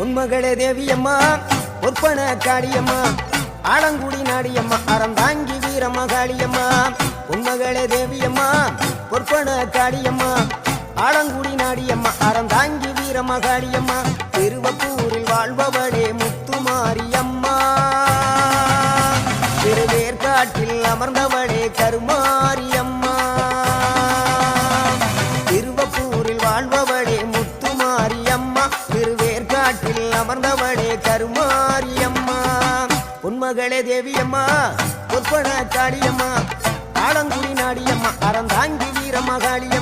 உன்மகளே தேவியம்மா பொற்பன காளியம்மா ஆலங்குடி நாடியம்மா அறந்தாங்கி வீரமகாளியம்மா உன்மகளே தேவியம்மா பொற்பன காளியம்மா ஆலங்குடி நாடியம்மா அறந்தாங்கி வீரமகாளியம்மா திருவப்பூரில் வாழ்பவளே முத்துமாரியம்மா திருவேற்காட்டில் அமர்ந்தவளே கருமாரியம்மா திருவப்பூரில் வாழ்பவளே முத்துமாரியம்மா திருவேற்காட்டில் அமர்ந்தவளே கருமாரியம்மா உன்மகளே தேவியம்மா பொற்பன காளியம்மா ஆலங்குடி நாடியம்மா அறந்தாங்கி வீரமகாளியம்மா